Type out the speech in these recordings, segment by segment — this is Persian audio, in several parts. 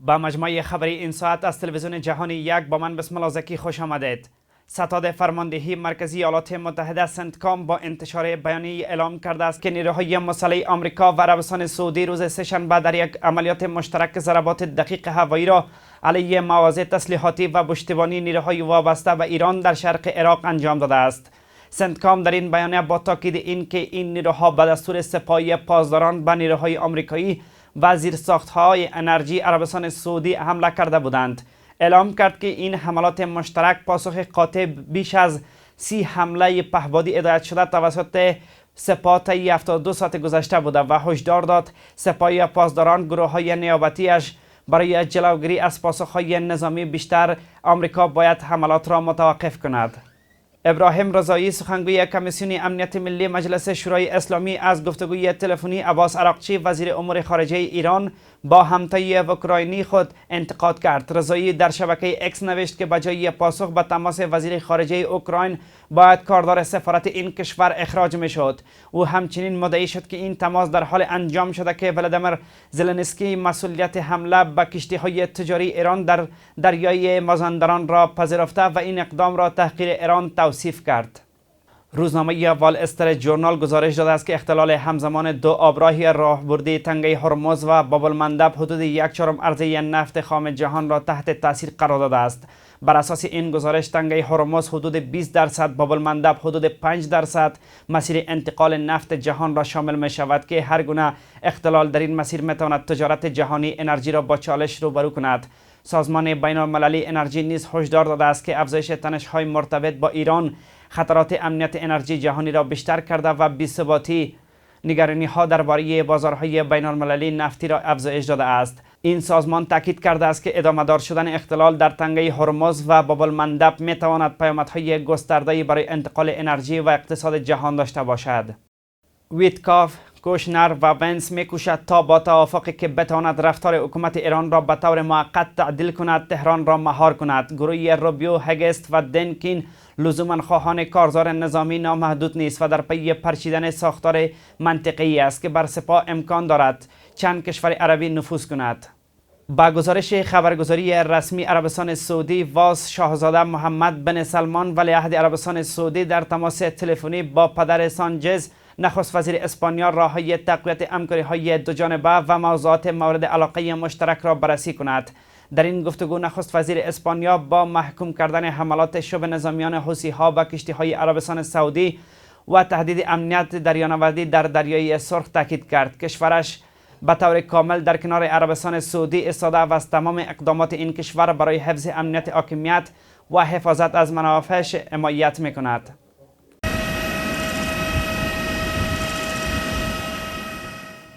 با مجموعه خبری این ساعت از تلویزیون جهانی یک با من بسم الله زکی خوش آمدید. ستاد فرماندهی مرکزی ایالات متحده سنتکام با انتشار بیانیه اعلام کرده است که نیروهای مسلح آمریکا و عربستان سعودی روز سه‌شنبه در یک عملیات مشترک ضربات دقیق هوایی را علیه مواضع تسلیحاتی و پشتیبانی نیروهای وابسته به ایران در شرق عراق انجام داده است. سنتکام در این بیانیه با تاکید این که این نیروها به دستور سپاهی پاسداران به نیروهای آمریکایی و زیرساخت‌های انرژی عربستان سعودی حمله کرده بودند، اعلام کرد که این حملات مشترک پاسخ قاطع بیش از 30 حمله پهپادی هدایت شده توسط سپاه طی 72 ساعت گذشته بوده و هشدار داد سپاهی پاسداران گروه‌های نیابتی‌اش برای جلوگیری از پاسخ‌های نظامی بیشتر آمریکا باید حملات را متوقف کند. ابراهیم رضایی سخنگوی کمیسیون امنیت ملی مجلس شورای اسلامی از گفتگوی تلفنی عباس عراقچی وزیر امور خارجه ایران با همتای اوکراینی خود انتقاد کرد. رضایی در شبکه اکس نوشت که بجای پاسخ به تماس وزیر خارجه اوکراین باید کاردار سفارت این کشور اخراج میشد. او همچنین مدعی شد که این تماس در حال انجام شده که ولادیمیر زلنسکی مسئولیت حمله به کشتی‌های تجاری ایران در دریای مازندران را پذیرفته و این اقدام را تحقیر ایران توصیف کرد. روزنامه وال استریت جورنال گزارش داده است که اختلال همزمان دو آبراهی راهبردی تنگه هرمز و باب المندب حدود 1/4 عرضه نفت خام جهان را تحت تاثیر قرار داده است. بر اساس این گزارش تنگه هرمز حدود 20%، باب المندب حدود 5% مسیر انتقال نفت جهان را شامل می شود که هر گونه اختلال در این مسیر می تواند تجارت جهانی انرژی را با چالش روبرو کند. سازمان بین المللی انرژی نیز هشدار داده است که افزایش تنش‌های مرتبط با ایران خطرات امنیت انرژی جهانی را بیشتر کرده و بی‌ثباتی نگرانی‌ها درباره بازارهای بین المللی نفتی را افزایش داده است. این سازمان تاکید کرده است که ادامه‌دار شدن اختلال در تنگه هرمز و باب المندب می‌تواند پیامدهای گسترده‌ای برای انتقال انرژی و اقتصاد جهان داشته باشد. ویتکاف، کوشنر و ونس می‌کوشد تا با توافقی که بتواند رفتار حکومت ایران را به طور موقت تعدیل کند تهران را مهار کند. گروه روبیو، هگست و دنکین لزوما خواهان کارزار نظامی نامحدود نیست و در پی پرچیدن ساختار منطقی است که بر سپاه امکان دارد چند کشور عربی نفوذ کند. با گزارش خبرگزاری رسمی عربستان سعودی، واس شاهزاده محمد بن سلمان ولیعهد عربستان سعودی در تماس تلفنی با پدر سانچز نخست وزیر اسپانیا راههای تقویت همکاری‌های دوجانبه و موضوعات مورد علاقه مشترک را بررسی کند. در این گفتگو نخست وزیر اسپانیا با محکوم کردن حملات شبه نظامیان حوثی‌ها به کشتی‌های عربستان سعودی و تهدید امنیت دریانوردی در دریای سرخ تاکید کرد. کشورش به طور کامل در کنار عربستان سعودی ایستاده و از تمام اقدامات این کشور برای حفظ امنیت حاکمیت و حفاظت از منافعش حمایت می‌کند.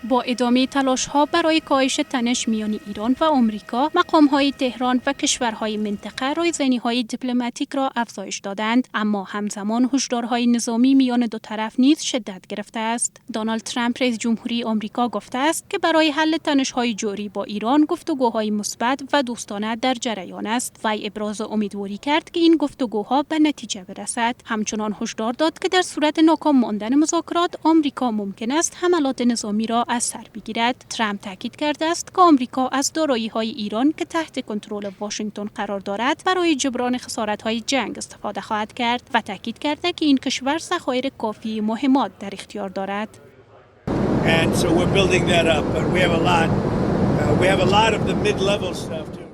با ادامه تلاش‌ها برای کاهش تنش میان ایران و آمریکا، مقام‌های تهران و کشورهای منطقه رایزنی‌های دیپلماتیک را افزایش دادند، اما همزمان هشدارهای نظامی میان دو طرف نیز شدت گرفته است. دونالد ترامپ رئیس جمهوری آمریکا گفته است که برای حل تنش‌های جاری با ایران گفتگوهای مثبت و دوستانه در جریان است. وی ابراز امیدواری کرد که این گفتگوها به نتیجه برسد. همچنان هشدار داد که در صورت ناکام ماندن مذاکرات، آمریکا ممکن است حملات نظامی را از سر بگیرد. ترامپ تاکید کرده است که آمریکا از دارایی‌های ایران که تحت کنترل واشنگتن قرار دارد برای جبران خسارت‌های جنگ استفاده خواهد کرد و تاکید کرده که این کشور ذخایر کافی مهمات در اختیار دارد. And so we're building that up, but we have a lot of the mid-level stuff too.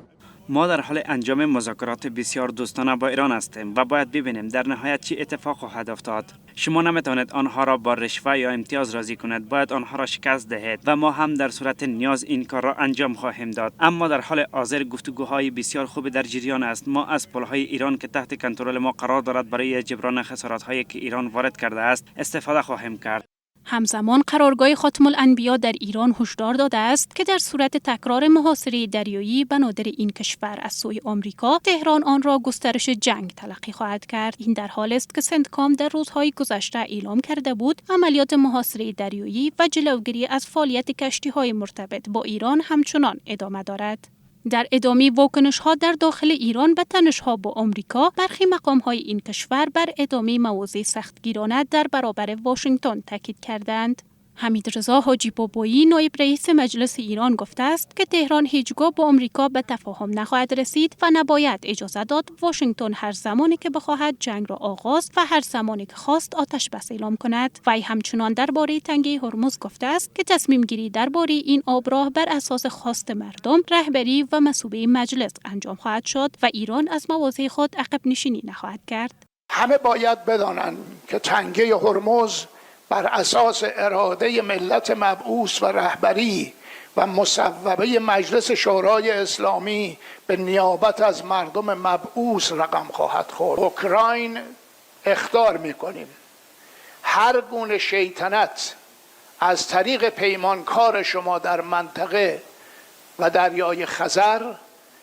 ما در حال انجام مذاکرات بسیار دوستانه با ایران هستیم و باید ببینیم در نهایت چی اتفاق خواهد افتاد. شما نمیتوانید آنها را با رشوه یا امتیاز راضی کنید، باید آنها را شکست دهید و ما هم در صورت نیاز این کار را انجام خواهیم داد. اما در حال حاضر گفتگوهای بسیار خوبی در جریان است. ما از پلهای ایران که تحت کنترل ما قرار دارد برای جبران خسارت‌هایی که ایران وارد کرده است استفاده خواهیم کرد. همزمان قرارگاه خاتم الانبیا در ایران هشدار داده است که در صورت تکرار محاصره دریایی بنادر این کشور از سوی آمریکا، تهران آن را گسترش جنگ تلقی خواهد کرد. این در حالی است که سنتکام در روزهای گذشته اعلام کرده بود عملیات محاصره دریایی و جلوگیری از فعالیت کشتی‌های مرتبط با ایران همچنان ادامه دارد. در ادامه واکنش‌ها در داخل ایران به تنش‌ها با آمریکا، برخی مقام‌های این کشور بر ادامه مواضع سختگیرانه در برابر واشنگتن تاکید کردند. حمیدرضا حاجی بابایی نایب رئیس مجلس ایران گفته است که تهران هیچگاه با آمریکا به تفاهم نخواهد رسید و نباید اجازه داد واشنگتن هر زمانی که بخواهد جنگ را آغاز و هر زمانی که خواست آتش بس اعلام کند. وی همچنان درباره تنگه هرمز گفته است که تصمیم گیری درباره این آبراه بر اساس خواست مردم، رهبری و مصوبه مجلس انجام خواهد شد و ایران از مواضع خود عقب نشینی نخواهد کرد. همه باید بدانند که تنگه هرمز بر اساس اراده ملت مبعوث و رهبری و مصوبه مجلس شورای اسلامی به نیابت از مردم مبعوث رقم خواهد خورد. اوکراین اخطار می‌کنیم هر گونه شیطنت از طریق پیمانکار شما در منطقه و دریای خزر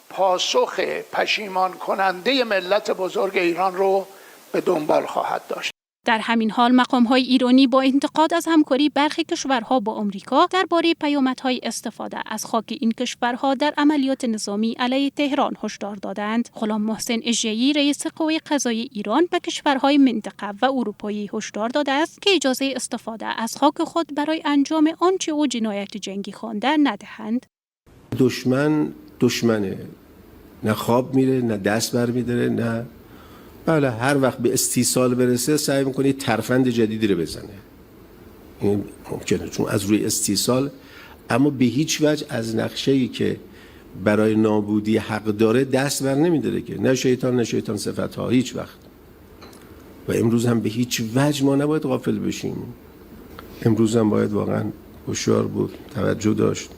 پاسخ پشیمان کننده ملت بزرگ ایران رو به دنبال خواهد داشت. در همین حال مقام‌های ایرانی با انتقاد از همکاری برخی کشورها با آمریکا درباره پیامدهای استفاده از خاک این کشورها در عملیات نظامی علیه تهران هشدار دادند. غلام محسن اژه‌ای رئیس قوه قضاییه ایران به کشورهای منطقه و اروپایی هشدار داده است که اجازه استفاده از خاک خود برای انجام آنچه او جنایت جنگی خوانده ندهند. دشمنه، نه خواب میره، نه دست برمی‌داره، نه بله هر وقت به استیصال برسه سعی میکنه ترفند جدیدی رو بزنه. این ممکنه چون از روی استیصال، اما به هیچ وجه از نقشه‌ای که برای نابودی حق داره دست بر نمیداره که نه شیطان صفت‌ها هیچ وقت. و امروز هم به هیچ وجه ما نباید غافل بشیم. امروز هم باید واقعا هوشیار بود، توجه داشت.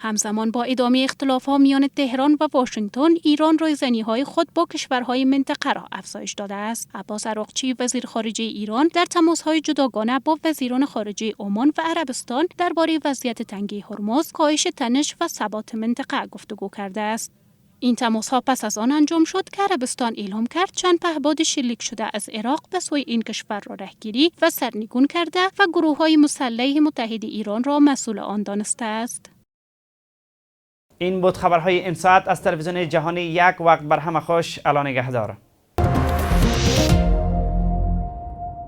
همزمان با ادامه اختلاف‌ها میان تهران و واشنگتن، ایران رایزنی‌های خود با کشورهای منطقه را افزایش داده است. عباس عراقچی وزیر خارجه ایران در تماس‌های جداگانه با وزیران خارجه عمان و عربستان درباره وضعیت تنگه هرمز، کاهش تنش و ثبات منطقه گفتگو کرده است. این تماس‌ها پس از آن انجام شد که عربستان اعلام کرد چند پهپاد شلیک شده از عراق به سوی این کشور را رهگیری و سرنگون کرده و گروه‌های مسلح متحد ایران را مسئول آن دانسته است. این بود خبرهای این ساعت از تلویزیون جهانی یک. وقت بر همه خوش. الا نگهدار.